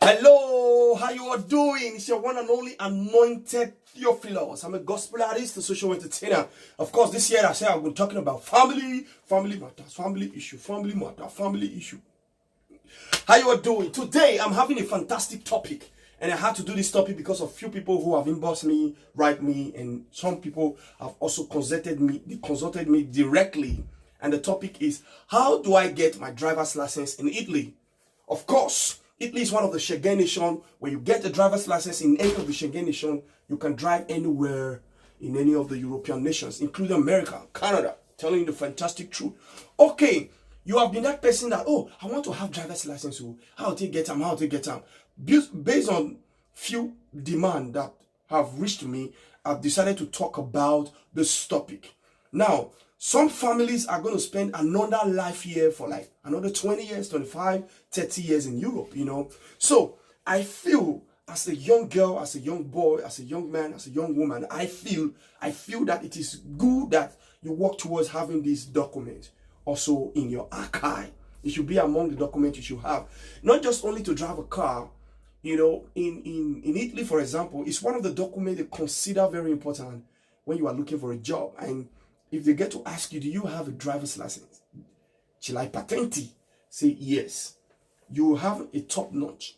Hello, how you all doing? It's your one and only Anointed Theo. I'm a gospel artist, a social entertainer. Of course, this year I say I've been talking about family matters, family issue. How you all doing? Today, I'm having a fantastic topic. And I had to do this topic because of few people who have inboxed me, write me, and some people have also consulted me directly. And the topic is, how do I get my driver's license in Italy? Of course, Italy is one of the Schengen nations. When you get a driver's license in any of the Schengen nations, you can drive anywhere in any of the European nations, including America, Canada. Telling you the fantastic truth. Okay, you have been that person that, oh, I want to have driver's license. So how to get them? Based on few demand that have reached me, I've decided to talk about this topic. Now, some families are going to spend another life here for like another 20 years, 25, 30 years in Europe, you know. So I feel as a young girl, as a young boy, as a young man, as a young woman, I feel that it is good that you work towards having this document also in your archive. It should be among the documents you should have. Not just only to drive a car, you know, in Italy, for example, it's one of the documents they consider very important when you are looking for a job. And if they get to ask you, do you have a driver's license? Ce l'hai patenti? Say yes. You have a top notch,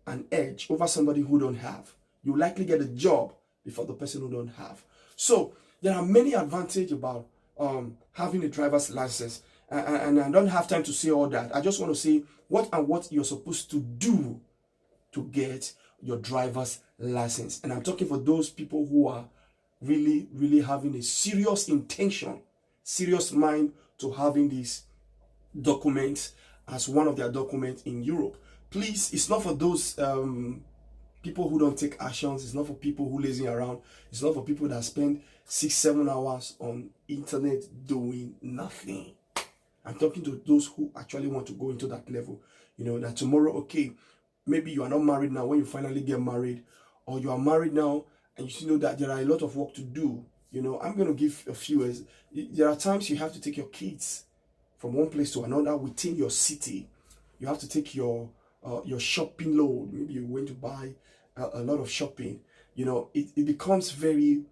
an edge over somebody who don't have. You likely get a job before the person who don't have. So there are many advantages about having a driver's license. And I don't have time to say all that. I just want to say what you're supposed to do to get your driver's license. And I'm talking for those people who are really having a serious intention, serious mind to having these documents as one of their documents in Europe. Please, it's not for those people who don't take actions. It's not for people who lazy around. It's not for people that spend 6-7 hours on internet doing nothing. I'm talking to those who actually want to go into that level. You know, that tomorrow, okay, maybe you are not married now. When you finally get married, or you are married now and you know that there are a lot of work to do. You know, I'm going to give a few. There are times you have to take your kids from one place to another within your city. You have to take your shopping load. Maybe you're going to buy a lot of shopping. You know, it becomes very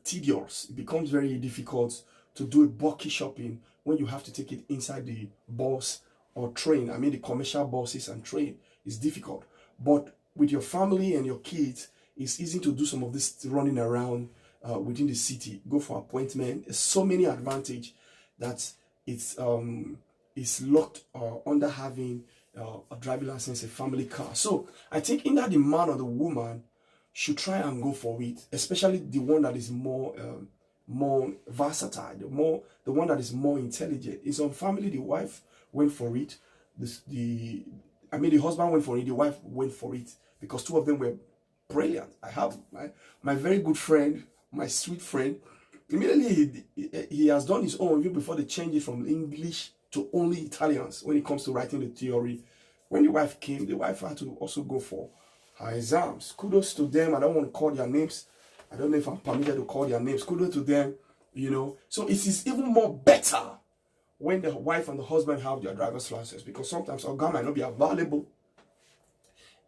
tedious. It becomes very difficult to do a bulky shopping when you have to take it inside the bus or train. I mean, the commercial buses and train is difficult. But with your family and your kids, it's easy to do some of this running around within the city. Go for appointment. There's so many advantages that it's locked under having a driving license, a family car. So I think in that the man or the woman should try and go for it, especially the one that is more versatile, the one that is more intelligent. In some family, the wife went for it. The husband went for it. The wife went for it because two of them were brilliant. I have my very good friend, my sweet friend. Immediately he has done his own review before they change it from English to only Italians when it comes to writing the theory. When the wife came, the wife had to also go for her exams. Kudos to them. I don't want to call their names. I don't know if I'm permitted to call their names. Kudos to them, you know. So it is even more better when the wife and the husband have their driver's license, because sometimes our car might not be available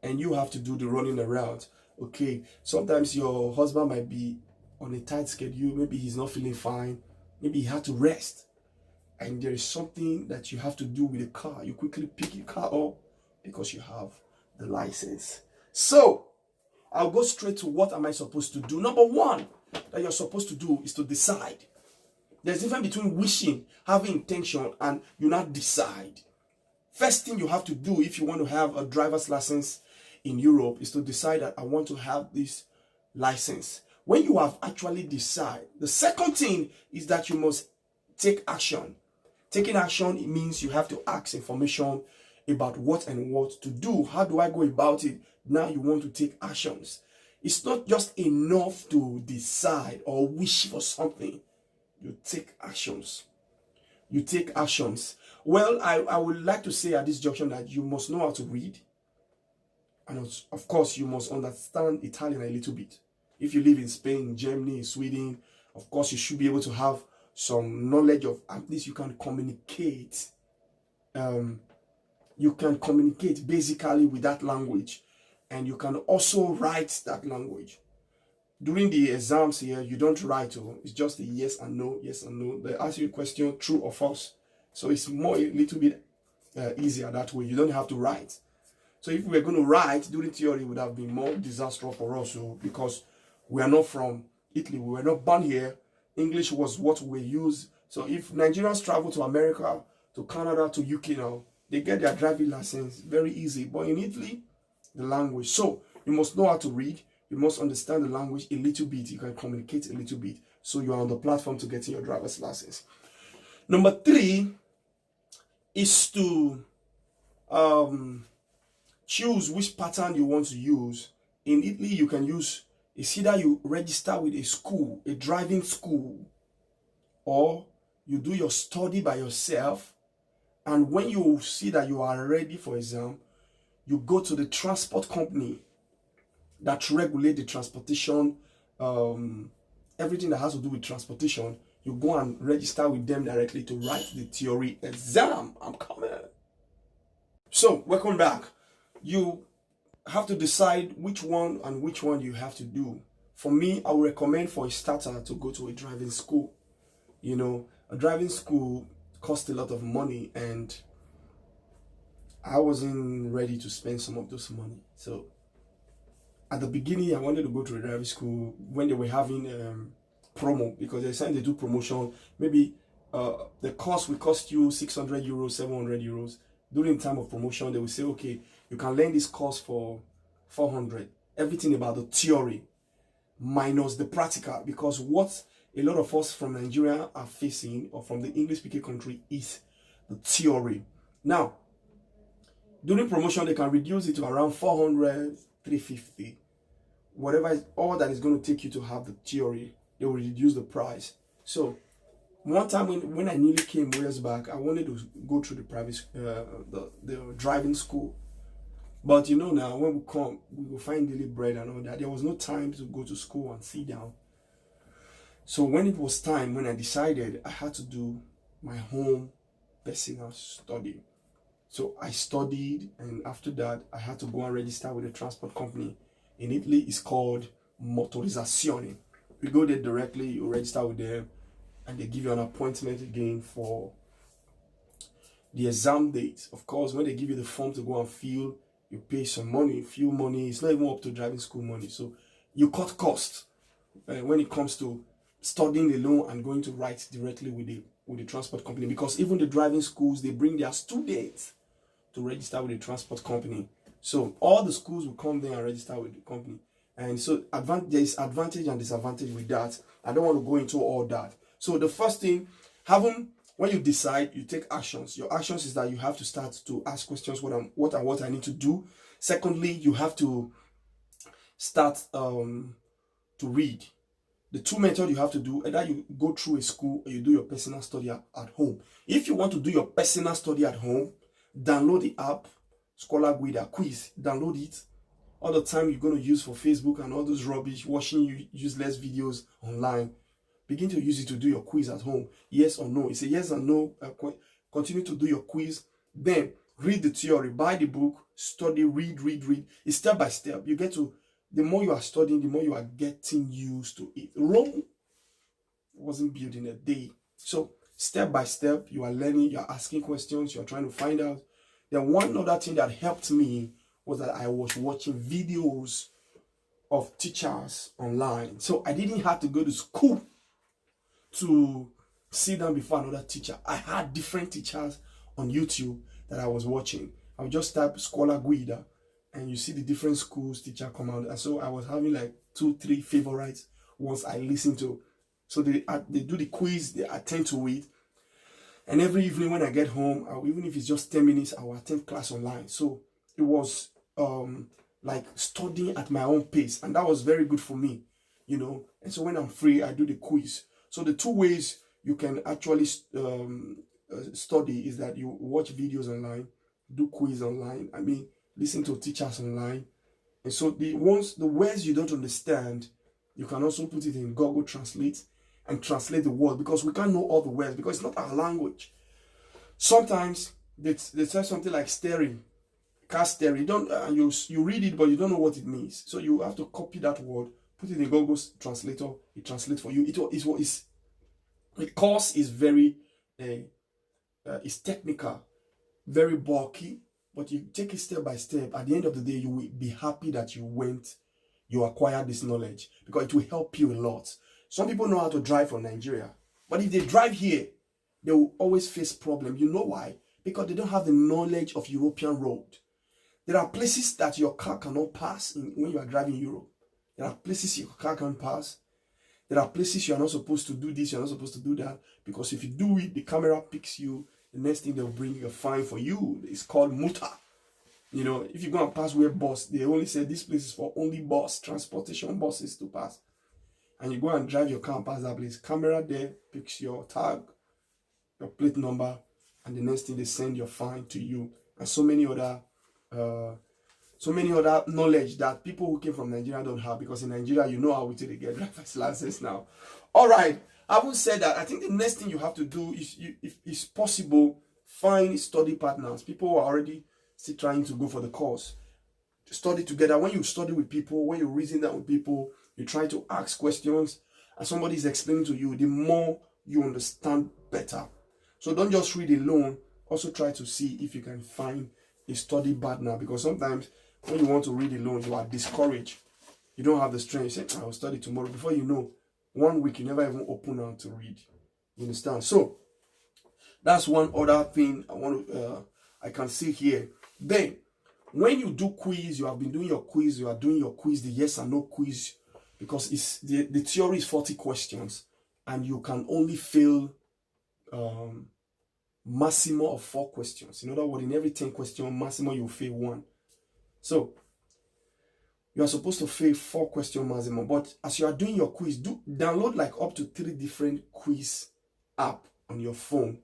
and you have to do the running around. Okay, sometimes your husband might be on a tight schedule. Maybe he's not feeling fine. Maybe he had to rest. And there is something that you have to do with the car. You quickly pick your car up because you have the license. So I'll go straight to what am I supposed to do. Number one that you're supposed to do is to decide. There's a difference between wishing, having intention, and you not decide. First thing you have to do if you want to have a driver's license in Europe is to decide that I want to have this license. When you have actually decided, the second thing is that you must take action. Taking action, it means you have to ask information about what and what to do. How do I go about it? Now you want to take actions. It's not just enough to decide or wish for something. You take actions. You take actions. Well, I would like to say at this junction that you must know how to read. And of course, you must understand Italian a little bit. If you live in Spain, Germany, Sweden, of course, you should be able to have some knowledge of, at least you can communicate you can communicate basically with that language, and you can also write that language. During the exams here, you don't write, it's just a yes and no, yes and no. They ask you a question, true or false. So it's more a little bit easier that way. You don't have to write. So if we were going to write during theory, it would have been more disastrous for us, because we are not from Italy. We were not born here. English was what we use. So if Nigerians travel to America, to Canada, to UK now, they get their driving license very easy. But in Italy, the language. So you must know how to read. You must understand the language a little bit. You can communicate a little bit. So you are on the platform to getting your driver's license. Number 3 is to choose which pattern you want to use. In Italy, you can use, it's either you register with a school, a driving school, or you do your study by yourself. And when you see that you are ready for exam, you go to the transport company that regulate the transportation, everything that has to do with transportation. You go and register with them directly to write the theory exam. I'm coming. So, welcome back. You have to decide which one you have to do. For me, I would recommend for a starter to go to a driving school. You know, a driving school costs a lot of money, and I wasn't ready to spend some of those money. So at the beginning, I wanted to go to a driving school when they were having promo, because they said they do promotion. Maybe the course will cost you 600 euros, 700 euros. During time of promotion, they will say, okay, you can learn this course for 400. Everything about the theory minus the practical, because what a lot of us from Nigeria are facing, or from the English-speaking country, is the theory. Now, during promotion, they can reduce it to around 400, 350. Whatever is all that is going to take you to have the theory, they will reduce the price. So one time when I nearly came years back, I wanted to go through the private the driving school. But you know, now when we come, we will find daily bread and all that. There was no time to go to school and sit down. So when it was time, when I decided, I had to do my home personal study. So I studied, and after that, I had to go and register with a transport company. In Italy, it's called motorizzazione. You go there directly, you register with them, and they give you an appointment again for the exam date. Of course, when they give you the form to go and fill, you pay some money, few money. It's not even up to driving school money. So you cut costs when it comes to studying alone and going to write directly with the transport company. Because even the driving schools, they bring their students to register with the transport company. So all the schools will come there and register with the company. And so there is advantage and disadvantage with that. I don't want to go into all that. So the first thing, when you decide, you take actions. Your actions is that you have to start to ask questions, what I need to do. Secondly, you have to start to read. The two methods you have to do, either you go through a school or you do your personal study at home. If you want to do your personal study at home, download the app, Scholar Guida Quiz. Download it. All the time you're going to use for Facebook and all those rubbish, watching useless videos online. Begin to use it to do your quiz at home. Yes or no. It's a yes or no. Continue to do your quiz. Then read the theory. Buy the book. Study. Read. It's step by step. You get to, the more you are studying, the more you are getting used to it. Rome wasn't built in a day. So step by step, you are learning. You are asking questions. You are trying to find out. Then one other thing that helped me was that I was watching videos of teachers online. So I didn't have to go to school to sit down before another teacher. I had different teachers on YouTube that I was watching. I would just type Scholar Guida, and you see the different schools teacher come out. And so I was having like 2-3 favorites ones I listened to. So they do the quiz, they attend to it. And every evening when I get home, even if it's just 10 minutes, I will attend class online. So it was like studying at my own pace. And that was very good for me, you know. And so when I'm free, I do the quiz. So the two ways you can actually study is that you watch videos online, do quiz online, listen to teachers online. And so the words you don't understand, you can also put it in Google Translate and translate the word, because we can't know all the words because it's not our language. Sometimes They say something like steering, car steering. You don't you read it, but you don't know what it means. So you have to copy that word, put it in Google Translator. It translates for you. It is what is the course is very it's technical, very bulky, but you take it step by step. At the end of the day, you will be happy that you acquired this knowledge because it will help you a lot. Some people know how to drive from Nigeria, but if they drive here, they will always face problems. You know why? Because they don't have the knowledge of European road. There are places that your car cannot pass when you are driving Europe. There are places your car can pass. There are places you are not supposed to do this, you are not supposed to do that. Because if you do it, the camera picks you. The next thing they'll bring a fine for you. It's called muta. You know, if you go and pass where bus, they only say this place is for only bus, transportation buses to pass. And you go and drive your car and pass that place. Camera there picks your tag, your plate number, and the next thing they send your fine to you. And so many other knowledge that people who came from Nigeria don't have, because in Nigeria you know how we take to get driver's license now. All right, having said that, I think the next thing you have to do is, if it's possible, find study partners. People who are already still trying to go for the course. Study together. When you study with people, when you reason that with people, you try to ask questions, and somebody is explaining to you, the more you understand better. So don't just read alone. Also try to see if you can find a study partner, because sometimes when you want to read alone, you are discouraged. You don't have the strength. You say, I will study tomorrow. Before you know, 1 week, you never even open out to read. You understand? So that's one other thing I can see here. Then, when you do quiz, you have been doing your quiz, you are doing your quiz, the yes and no quiz, because it's the theory is 40 questions, and you can only fail maximum of 4 questions. In other words, in every 10 questions, maximum you fail 1. So you are supposed to fail 4 questions maximum. But as you are doing your quiz, download like up to 3 different quiz app on your phone.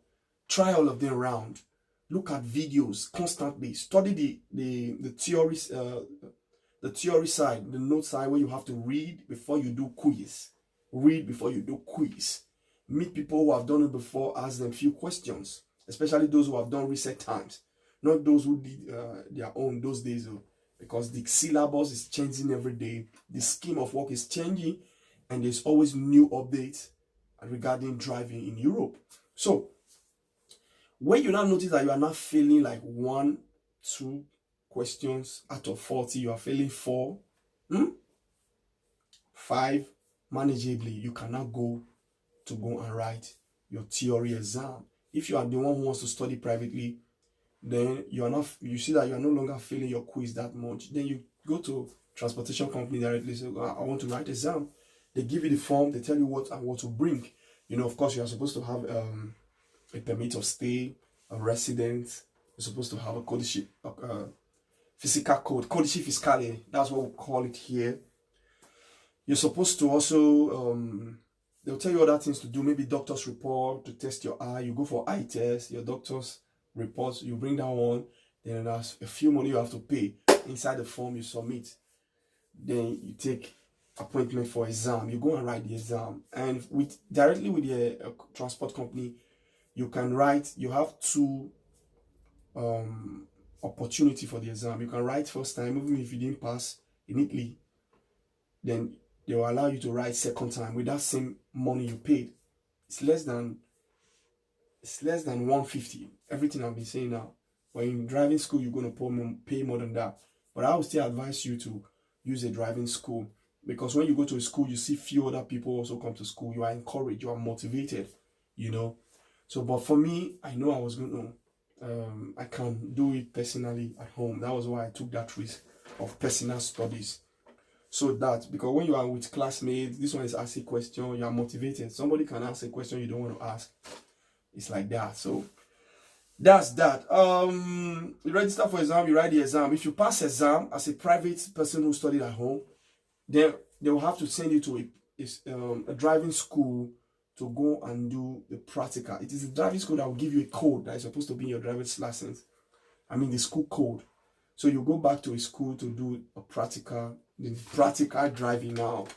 Try all of them around. Look at videos constantly. Study the theories, the theory side, the note side, where you have to read before you do quiz. Read before you do quiz. Meet people who have done it before. Ask them a few questions, especially those who have done recent times, not those who did their own those days, because the syllabus is changing every day. The scheme of work is changing, and there's always new updates regarding driving in Europe. So when you now notice that you are not failing like 1, 2 questions out of 40, you are failing 4, 5 manageably, you cannot go and write your theory exam. If you are the one who wants to study privately, then you see that you are no longer failing your quiz that much. Then you go to transportation company directly, say, I want to write exam. They give you the form, they tell you what and what to bring. You know, of course, you are supposed to have a permit of stay, a residence. You're supposed to have a codice, physical code, codice fiscale. That's what we call it here. You're supposed to also, they'll tell you other things to do. Maybe doctor's report to test your eye. You go for eye test, your doctor's reports, you bring that one. Then there's a few money you have to pay. Inside the form you submit. Then you take appointment for exam. You go and write the exam. And directly with the transport company, you can write. You have 2 opportunity for the exam. You can write first time, even if you didn't pass immediately. Then they will allow you to write second time with that same money you paid. It's less than 150. Everything I've been saying now. But in driving school, you're going to pay more than that. But I would still advise you to use a driving school, because when you go to a school, you see few other people also come to school. You are encouraged, you are motivated, you know. So, but for me, I know I was going to, I can do it personally at home. That was why I took that risk of personal studies. So that, because when you are with classmates, this one is asking a question, you are motivated. Somebody can ask a question you don't want to ask. It's like that. So that's that. You register for exam, you write the exam. If you pass exam as a private person who studied at home, then they will have to send you to a driving school to go and do the practical. It is the driving school that will give you a code that is supposed to be in your driver's license. I mean the school code. So you go back to a school to do a practical driving now.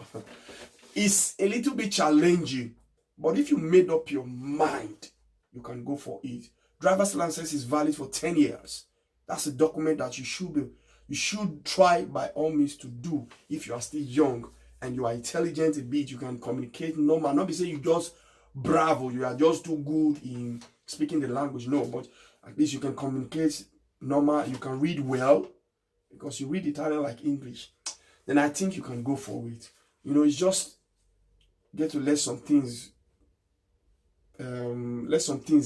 It's a little bit challenging, but if you made up your mind, you can go for it. Driver's license is valid for 10 years. That's a document that you should try by all means to do if you are still young and you are intelligent a bit. You can communicate normal. Not be saying you just bravo, you are just too good in speaking the language. No, but at least you can communicate normal. You can read well because you read Italian like English. Then I think you can go for it. You know, it's just get to let some things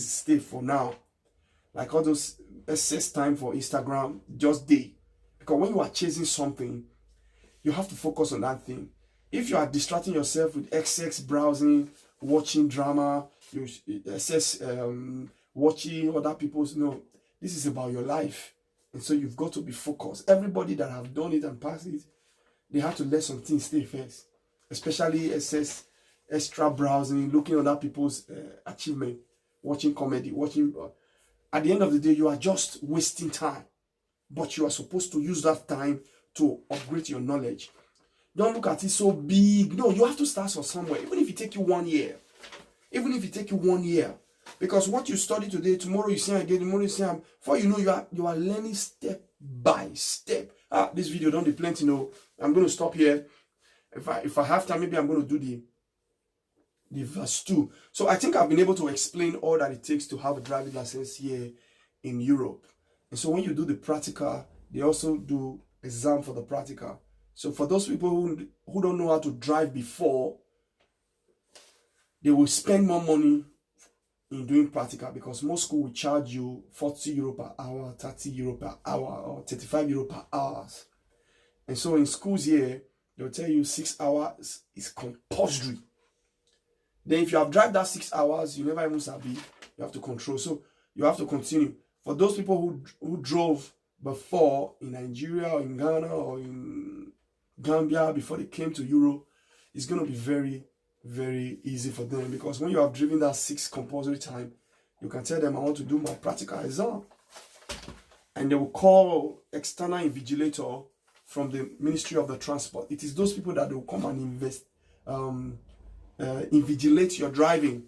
stay for now. Like all those excess time for Instagram, just day. Because when you are chasing something, you have to focus on that thing. If you are distracting yourself with excess browsing, watching drama, you excess watching other people's, no, this is about your life. And so you've got to be focused. Everybody that have done it and passed it, they have to let some things stay first. Especially excess extra browsing, looking at other people's achievement, watching comedy, watching. At the end of the day, you are just wasting time. But you are supposed to use that time to upgrade your knowledge. Don't look at it so big. No, you have to start from somewhere. Even if it take you 1 year. Even if it take you 1 year. Because what you study today, tomorrow you see again, tomorrow you see before you know you are learning step by step. This video don't be plenty, no. I'm going to stop here. If I have time, maybe I'm going to do the verse 2. So I think I've been able to explain all that it takes to have a driving license here in Europe. And so when you do the practical, they also do exam for the practical. So for those people who don't know how to drive before, they will spend more money in doing practical because most school will charge you 40 euro per hour, 30 euro per hour, or 35 euro per hour. And so in schools here, they'll tell you 6 hours is compulsory. Then if you have driven that 6 hours, you never even sabi, you have to control. So you have to continue. For those people who drove before in Nigeria or in Ghana or in Gambia before they came to Europe, it's going to be very, very easy for them because when you have driven that 6 compulsory time, you can tell them, I want to do my practical exam. And they will call external invigilator from the Ministry of the Transport. It is those people that will come and invigilate your driving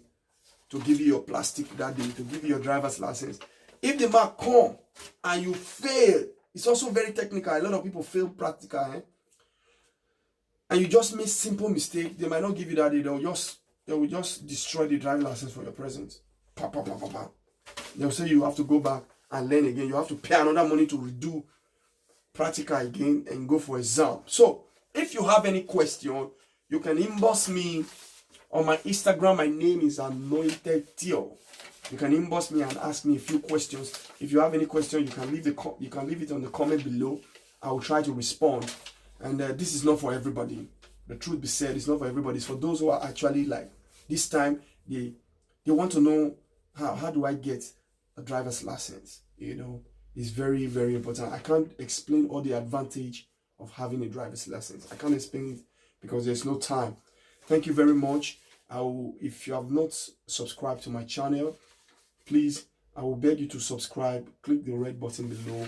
to give you your plastic that day, to give you your driver's license. If the mark come and you fail, it's also very technical. A lot of people fail practical, and you just make simple mistake. They might not give you that day. They will just destroy the driving license for your present. They'll say you have to go back and learn again. You have to pay another money to redo practical again and go for exam. So if you have any question, you can inbox me on my Instagram. My name is Anointed Theo. You can inbox me and ask me a few questions. If you have any question, you can leave it on the comment below. I will try to respond. And this is not for everybody. The truth be said, it's not for everybody. It's for those who are actually like this time they want to know how do I get a driver's license. You know, it's very, very important. I can't explain all the advantage of having a driver's license. I can't explain it because there's no time. Thank you very much. If you have not subscribed to my channel, please, I will beg you to subscribe. Click the red button below.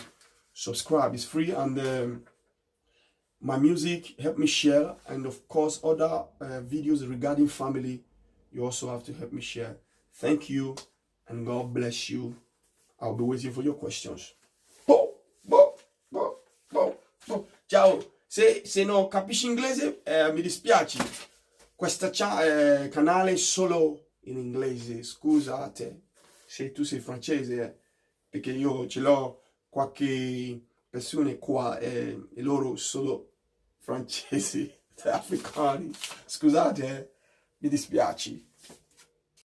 Subscribe. It's free. And my music, help me share. And of course, other videos regarding family, you also have to help me share. Thank you. And God bless you. I'll be waiting for your questions. Ciao. Se non capisci inglese, mi dispiace. Questo canale è solo in inglese. Scusate se tu sei francese, perché io ce l'ho qualche persone qua e loro solo francesi, africani. Scusate, mi dispiace.